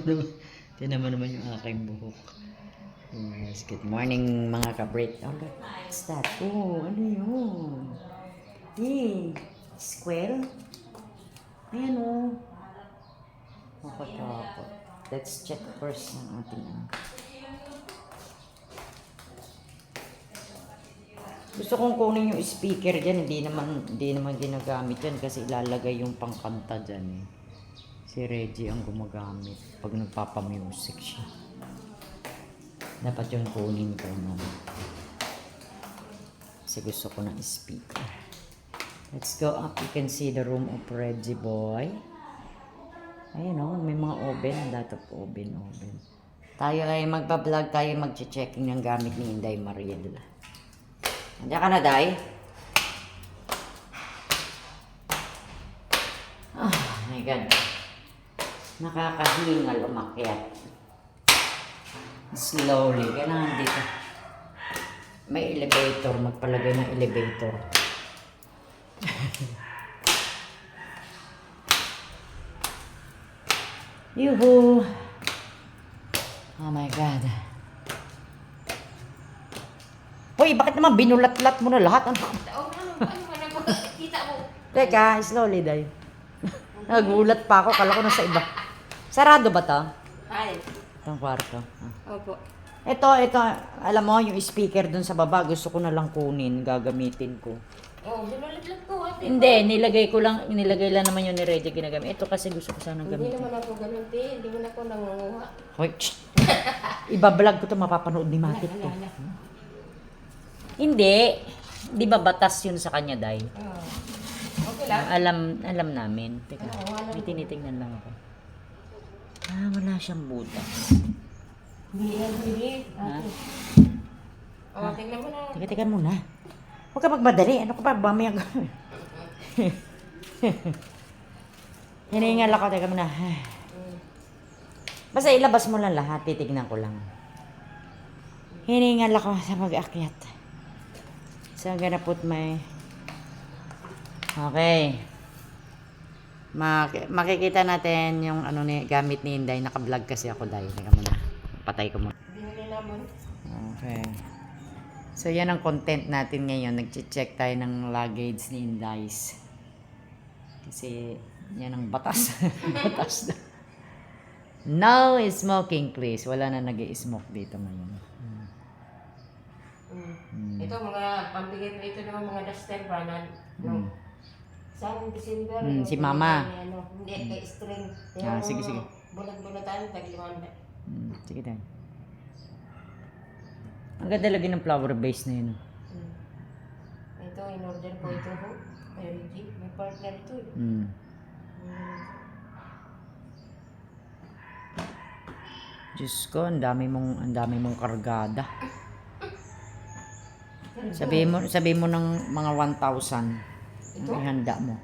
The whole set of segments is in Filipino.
vlog. Tinan mo naman yung aking buhok. Yes, good morning mga ka-break. Oh, what's that? Oh, ano yun? Hey, squirrel? Ayan oh. Makatakot. Let's check first ang ating Gusto kong kunin yung speaker dyan. Hindi naman ginagamit yan kasi ilalagay yung pangkanta dyan eh. Si Reggie ang gumagamit pag nagpapamusic siya. Dapat yung kunin ko no. Kasi gusto ko ng speaker. Let's go up. You can see the room of Reggie boy. Ayun o, may mga oven. Lot of oven. Tayo ay magpa-vlog tayo mag-checking ng gamit ni Inday Mariel. Andiyan ka na, Day? Oh my God. Nakakahingal umakyat. Slowly. Kailangan dito. May elevator. Magpalagay ng elevator. Yuhu! Oh my God. Hoy, bakit naman binulat-lat mo na lahat? Ano? Kita mo. Teka, slowly, Day. Nagulat pa ako. Kala ko nasa iba. Sarado ba to? Ay. Itong kwarto. Opo. Ito, alam mo, yung speaker dun sa baba, gusto ko na lang kunin, gagamitin ko. Oh, binulat-lat ko ate. Hindi, nilagay lang naman yun ni Reggie ginagamit. Ito kasi gusto ko sanang Hindi gamitin. naman ako ganun, te. Hindi mo na ako nangunguha. Hoy, ibablog ko to, mapapanood ni Matit to. Hindi. Di ba batas yun sa kanya, Day? Oh. Okay lang. Alam namin. Teka, may tinitingnan lang ako. Wala siyang butas. Hindi yan, hindi. Ha? Oh, tingnan mo na. Teka muna. Huwag ka magmadali. Ano ka pa? Mamaya ka. Hiningal ako. Teka muna. Basta ilabas mo lang lahat. Titignan ko lang. Hiningal ako sa pag-akyat. So, I'm gonna put my... Okay. Makikita natin yung ano ni gamit ni Inday. Naka-vlog kasi ako, Day. Teka muna. Patay ko muna. Binili naman. Okay. So, yan ang content natin ngayon. Nag-check tayo ng luggage ni Inday's. Kasi, yan ang batas. Batas na. No smoking, please. Wala na nag-i-smoke dito ngayon. Ito, mga pambigay ko ito naman mga duster ba na sa December. Si Mama. Hindi, kay string. Sige. Bulat-bulatan, tag-limanda. Sige tayo. Ang ganda lagi ng flower base na yun. Ito, in-order ko ito ho. Kay Reggie. May partner ito eh. Diyos ko, ang dami mong kargada. Sabihin mo ng mga 1,000 ang ihanda mo.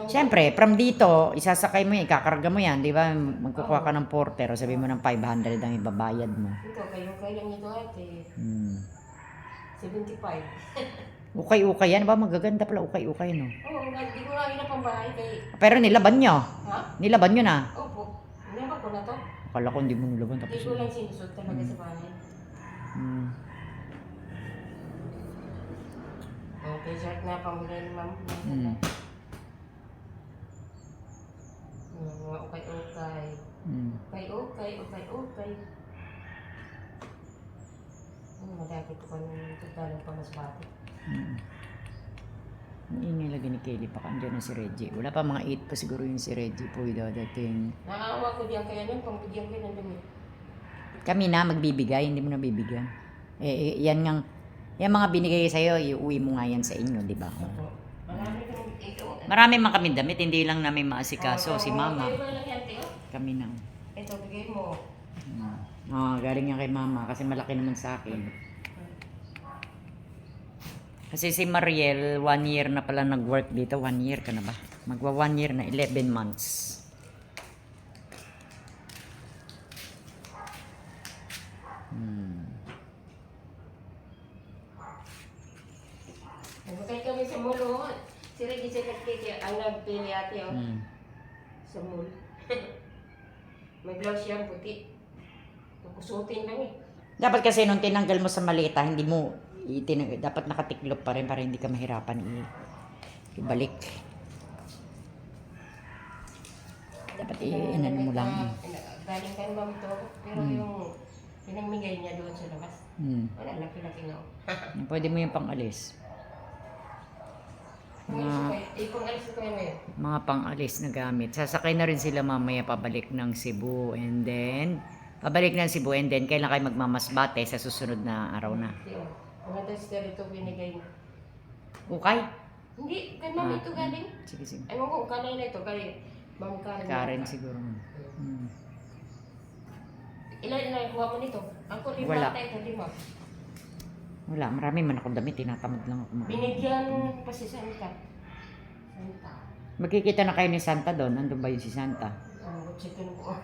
Siyempre, from dito, isasakay mo yan, ikakarga mo yan, di ba? Magkukuha ka ng porter, o sabihin mo ng 500 ang ibabayad mo. Ito, kayo lang ito ate. 75. Ukay-ukay yan, ba? Magaganda pala ukay-ukay, no? Oo, hindi ko nga ina pang bahay kay... Pero nilaban nyo. Ha? Nilaban nyo na. Opo. Nilabak ko na to. Akala ko hindi mo nilaban. Hindi ko lang sinusot talaga sa bahay. Okay, shirt na pamulay ni ma'am. Mga ukay-ukay. Ukay-ukay. Madapit ko ng tutalong pa mas bati. Ang ingay lagi ni Kelly pa. Andiyan na si Reggie. Wala pa mga 8 pa siguro yung si Reggie po dadating. Naawa ko diyan kaya nun, pambigyan ko yun ng dumi. Kami na magbibigay, hindi mo na bibigyan. Yan ngang, yan mga binigay sa'yo, iuwi mo nga yan sa inyo, di ba? Marami kang ito. Marami man kami damit, hindi lang namin maasikaso, si Mama. Kayo ba lang yan, Teo? Kami na. Ito, bigay mo. Galing yan kay Mama kasi malaki naman sa akin. Kasi si Mariel, 1 year na pala nag-work dito. 1 year ka na ba? Magwa 1 year na, 11 months. Nagkakay kami sa mulo. Si Reggie sa nagkiki, ang nagpili ate. Sa mall. May blouse yan, puti. Kusutin lang eh. Dapat kasi nung tinanggal mo sa maleta, hindi mo dapat nakatiklop pa rin para hindi ka mahirapan ibalik. Dapat iinan mo lang. Galing kay ma'am to, pero yung pinamigay niya doon sa labas. Wala, laki-laki nga. Pwede mo yung pang-alis. Ipang-alis ko yan ngayon. Mga pang-alis na gamit. Sasakay na rin sila mamaya pabalik ng Cebu and then kailan kayo magmamasbate sa susunod na araw na. Yun. Mga tester ito binigay niya. Ukay? Hindi, kay ma'am ito galing. Sige, sige. Ewan ko, kanay na ito, kay ma'am Karen. Karen siguro. Ilan na kuha mo nito? Ako, Wala. 5 ito, 5. Wala, marami man ako damit. Tinatamad lang ako. Binigyan pa si Santa. Santa. Magkikita na kayo ni Santa doon. Nandun ba yun si Santa? Check ko po.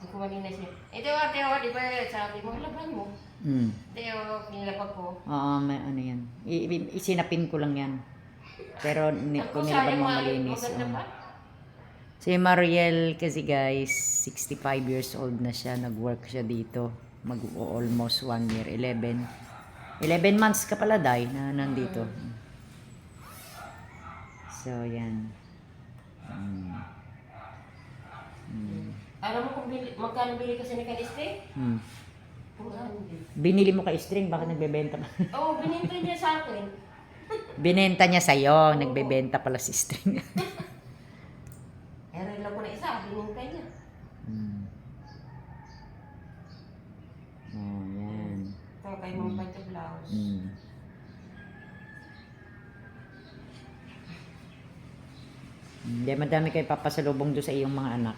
Hindi ko malina siya. Ito, ate, di ba sabi mo, laban mo. Ito, pinilapag ko. Oo, may ano yan. Isinapin ko lang yan. Pero kung nilaban mo malinis. Maganda pa. Si Mariel kasi guys, 65 years old na siya. Nag-work siya dito. Almost 1 year. 11 months ka pala, Day, na nandito. So, yan. Alam mo kung magkano bili kasi ni Kaliste? 400. Binili mo kay string, bakit nagbebenta pa? Oo, binenta niya sa akin. Binenta niya sa'yo, nagbebenta pala si string. Meron lang ko na isa, binenta niya. Oh, yan. Ito, kay mong pati blouse. Hindi, madami kayo papasalubong doon sa iyong mga anak.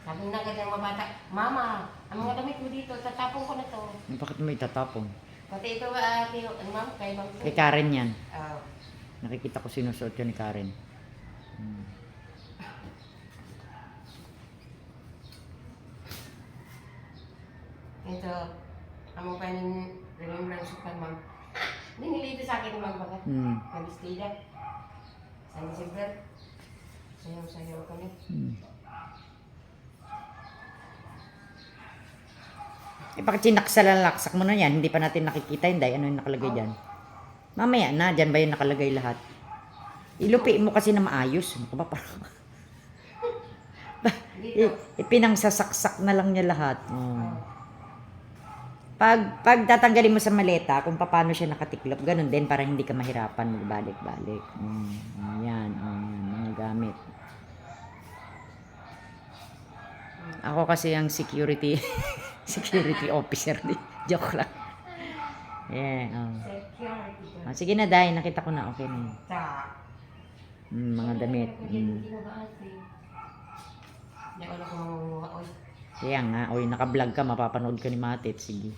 Sabi na agad ng mga bata, Mama, ang mga damit mo dito, tatapon ko na to. Bakit mo itatapon? Pati ito, ma'am, kay ma'am. Kay Karen yan. Oo. Nakikita ko sinusuot yun ni Karen. Ito, ang mga remembrance ko kay ma'am. Binili ito sa akin ng mga baka. Kabistida. Sa December. Sayaw-sayaw kami. Bakit sinaksalalaksak mo na yan? Hindi pa natin nakikita yun, Day. Ano yung nakalagay dyan? Mamaya na, dyan ba yung nakalagay lahat? Ilupi mo kasi na maayos. Ano ka ba? Ipinangsasaksak na lang niya lahat. Pag tatanggalin mo sa maleta, kung paano siya nakatiklop, ganun din para hindi ka mahirapan magbalik-balik. Yan, mga gamit. Ako kasi ang security officer. Joke lang. Yeah. Security. Sige na, Day. Nakita ko na. Okay na yun. Sa. Mga damit. Hindi ako na kung Kaya nga. Naka-vlog ka. Mapapanood ka ni Matit. Sige.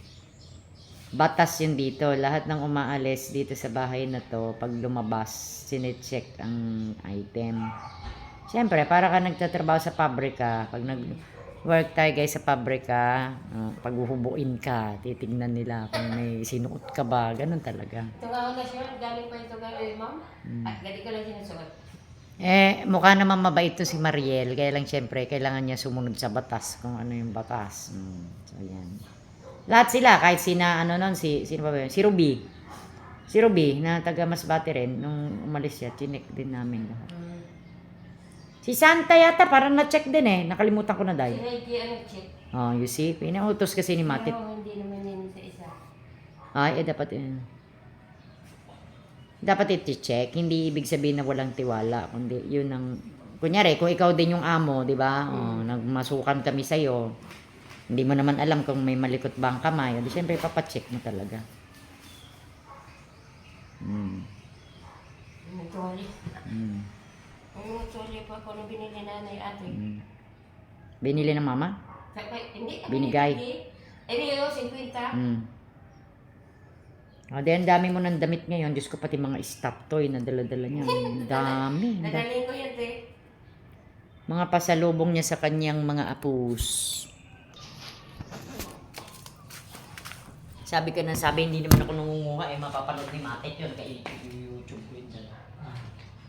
Batas yun dito. Lahat ng umaalis dito sa bahay na to, pag lumabas, sinecheck ang item. Siyempre, para ka nagtatrabaho sa pabrika, pag nag-work tayo guys sa pabrika, pag uhubuin ka, titignan nila kung may sinuot ka ba, ganun talaga. Ito nga na siya, galing pa ito galing, ma'am? At galing ka lang sinusuot. Mukha naman mabait to si Mariel, kaya lang siyempre, kailangan niya sumunod sa batas, kung ano yung batas. So, yan. Lahat sila, kahit sina, sino ba ba yun? Si Ruby. Si Ruby, na taga Masbate rin, nung umalis siya, chinek din namin lahat. Si Santa yata, parang na-check din nakalimutan ko na dahil. Si Reggie, check? You see, pinautos kasi ni Matit. Pero hindi naman yun sa isa. Dapat i-check. Hindi ibig sabihin na walang tiwala. Kundi yun ang, kunyari, kung ikaw din yung amo, di ba? Nagmasukan kami sa'yo. Hindi mo naman alam kung may malikot ba ang kamay. Di syempre, papacheck mo talaga. Nagtuwali. Nagtuwali pa ako nung binili nanay ate. Binili ng mama? Hindi. Binigay. Hindi yun, 50. Ang dami mo ng damit ngayon. Diyos ko, pati mga stop toy na dala-dala niya. Ang dami. Nadaling ko yun, te. Mga pasalubong niya sa kanyang mga apus. Sabi, hindi naman ako nangunguha. Mapapanood ni Matit yun. Kaya YouTube ko yun dala.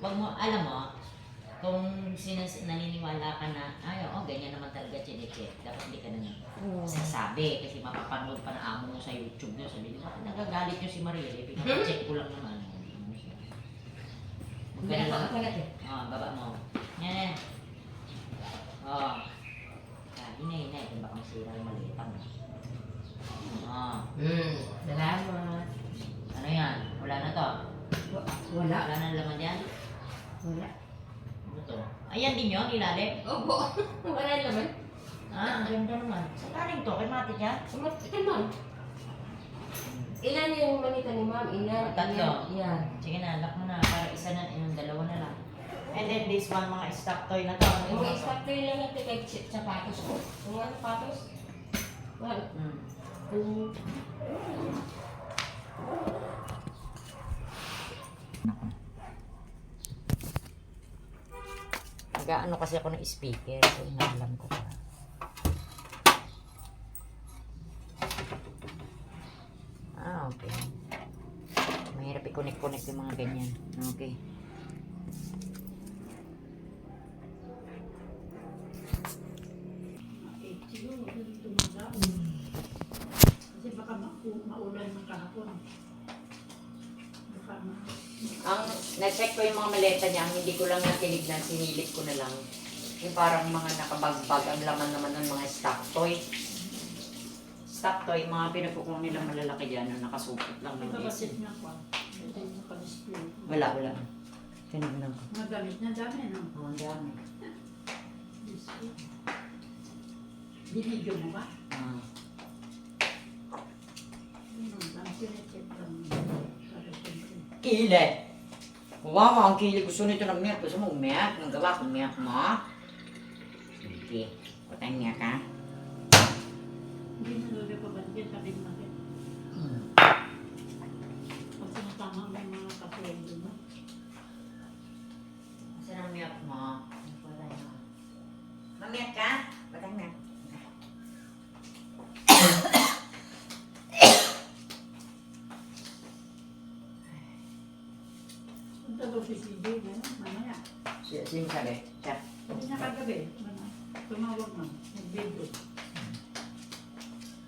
wag mo, alam mo, kung naniniwala ka na, ay, oo, ganyan naman talaga, chinecheck. Dapat hindi ka na sasabi kasi mapapanood pa na amo mo sa YouTube nyo. Sabi nyo, nagagalit nyo si Mariel, pinapacheck ko lang naman. Ganun lang. Baba mo. Yan. Hinay. Kung baka masira yung maliit mo. Salamat. Ano yan? Wala na to? Wala. Wala na laman yan? Wala. Ano to? Ayan din yun, ilalim? Opo. Wala naman. Ang ganda naman. Sa galing to? Kay Mati yan? Ito, ma'am. Ilan yung manita ni ma'am? Ilan? Tatlo. Yan. Sige na, lock mo na. Para isa na, yung dalawa na lang. And then this one, mga stock toy na to. Yung mga stock toy lang natin kay sapatos ko. Yung mga sapatos? Wala. Nag-ano kasi ako ng speaker, so inaalam ko pa. Okay. Mahirap i-connect-connect yung mga ganyan. Okay. Kasi baka maulan ng kahapon. Baka Ang na-check ko yung mga maleta niya, ang hindi ko lang natinignan, sinilip ko na lang. Yung parang mga nakabagbag ang laman naman ng mga stock toy. Stock toy, mga pinagkukuha nilang malalaki dyan, na nakasupot lang ng nagkabasit AC. nga po. Ito yung naka-display. Wala. Tinignan ko. Mga gamit na dami, no? Ang dami. Display. Binidyo mo ba? Ang sinecheck lang. Para siyempre. Kile! Wow, ang kili. Gusto nito ng milk. Gusto mo umiyak? Ang gawa kong milk mo? Sige. Utang niya ka? Hindi na lalo pa ba dyan? Sabi natin. Pag sinatama may mga kapulay doon, no? Saan ang milk mo? Mamiyak ka? Utang na. Punta daw si CJ, gano'n, mamaya. Sino sabi? Siya. Hindi na kagabi. Tumawag na. Nag-video.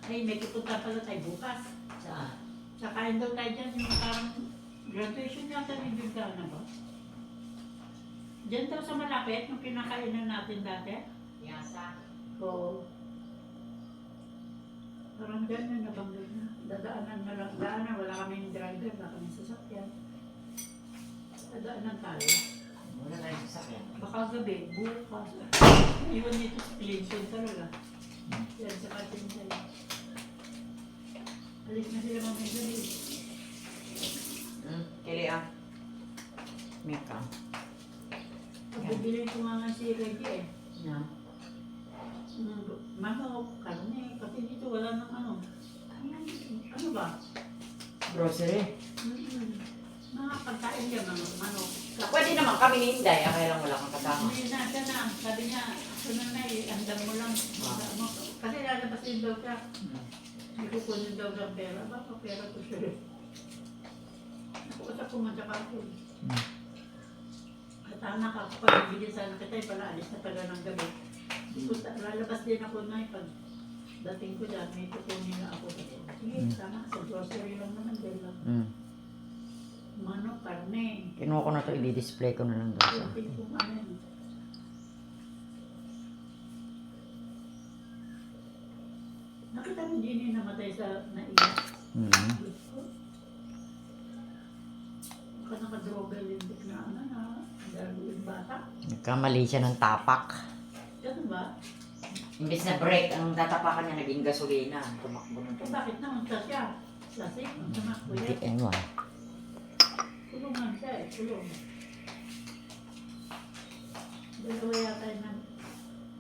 Ay, may pupunta pala tayo bukas. Saan? Sakain daw tayo dyan yung parang graduation yata ni Juliana ba? Diyan daw sa malapit, yung pinakainan natin dati. Yasa. Oo. Parang dyan yung nabanggol na. Dadaanan na lang. Daanan, wala kaming driver, wala kaming sasakyan. Dadaanan tayo. Wala na yung sasakyan. Baka gabi, bukas. Iwan nito sa Clinton talaga. Yan sa katin tayo. Alis na sila mamay gabi. Kili ah. Milk ka. Pagbibilin ko nga si Reggie eh. Yeah. Manok, karne, kasi dito wala nang ano. Ano ba? Grocery. Mga pagkain dyan, mga manok. Pwede naman kami ni Inday. Kaya lang wala kang kasama. Hindi na, siya na. Sabi niya, sunod na eh, andam mo lang. Andam mo. Kasi lalabas din daw siya. Hindi ko kunin daw ng pera. Baka pera ko siya. Ako sa pumunta ka ako. At anak ako, pag bibili sana kita, palaalis na pala ng gabi. Lalabas din ako na pag dating ko dyan, may tutunin na ako. Sige, tama, sa grocery lang naman din lang. Manok, karne. Kinuha ko na to, i-display ko na lang doon sa... Dating kung ano yun. Nakita mo din yung namatay sa naiyak. Baka nakadroga yung na ano na, dahil yung bata. Nagkamali siya ng tapak. Ganun ba? Imbes na break, ang tatapakan niya naging gasolina. Tumakbo ng Eh bakit naman siya? Lasing, ang tumakbo Hindi, yan. ewan. Kulungan siya eh, kulong. Dalawa yata yung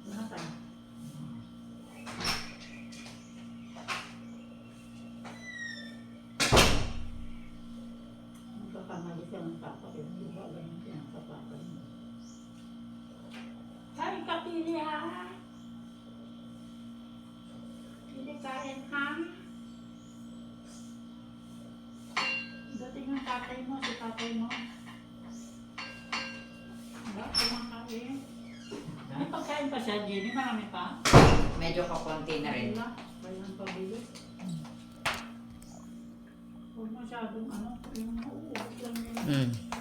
namatay. Magkakamali siya ng tapak yun. Hindi ba alam yung pinakapakan mo? Kain ka, Pili ha? Pili kain ha? Dating yung tatay mo, si tatay mo. Ilan pa siya, Jenny? Marami pa? Medyo kakunti na rin. Wala. Walang pabili. Huwag masyadong ano, yung nauubos lang yun. Mm.